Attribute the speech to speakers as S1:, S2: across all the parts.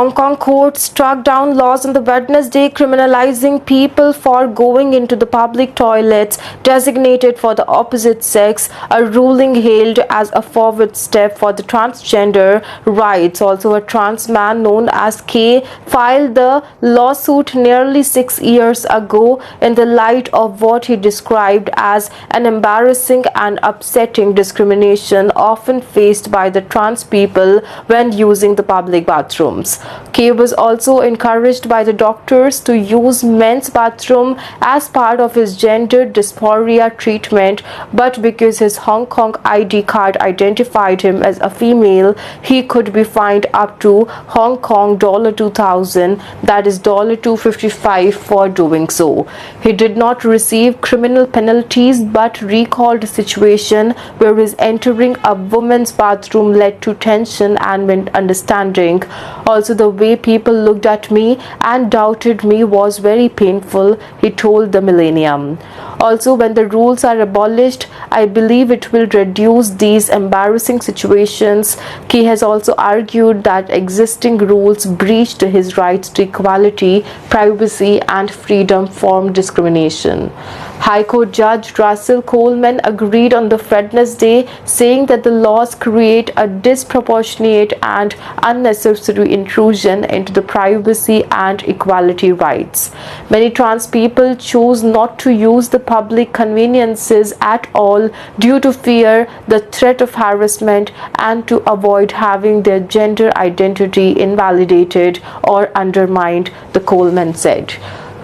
S1: Hong Kong court struck down laws on the Wednesday criminalizing people for going into the public toilets designated for the opposite sex, a ruling hailed as a forward step for the transgender rights. Also, a trans man known as K filed the lawsuit nearly 6 years ago in the light of what he described as an embarrassing and upsetting discrimination often faced by the trans people when using the public bathrooms. K was also encouraged by the doctors to use men's bathroom as part of his gender dysphoria treatment, but because his Hong Kong ID card identified him as a female, he could be fined up to Hong Kong $2,000, that is $255 for doing so. He did not receive criminal penalties but recalled a situation where his entering a woman's bathroom led to tension and misunderstanding. Also, the way people looked at me and doubted me was very painful, he told the Millennium. Also, when the rules are abolished, I believe it will reduce these embarrassing situations. Key has also argued that existing rules breached his rights to equality, privacy, and freedom from discrimination. High Court Judge Russell Coleman agreed on the Wednesday, saying that the laws create a disproportionate and unnecessary intrusion into the privacy and equality rights. Many trans people choose not to use the public conveniences at all due to fear, the threat of harassment, and to avoid having their gender identity invalidated or undermined, the Coleman said.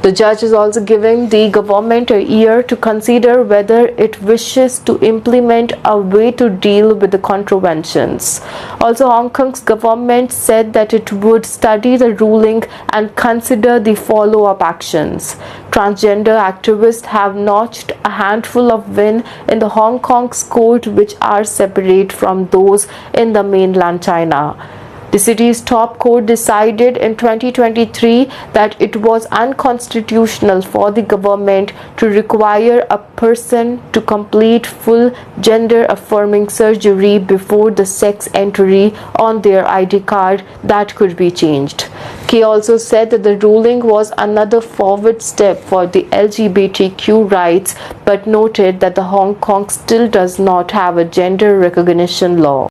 S1: The judge is also giving the government a year to consider whether it wishes to implement a way to deal with the contraventions. Also, Hong Kong's government said that it would study the ruling and consider the follow-up actions. Transgender activists have notched a handful of wins in the Hong Kong's court, which are separate from those in the mainland China. The city's top court decided in 2023 that it was unconstitutional for the government to require a person to complete full gender-affirming surgery before the sex entry on their ID card that could be changed. Key also said that the ruling was another forward step for the LGBTQ rights, but noted that the Hong Kong still does not have a gender recognition law.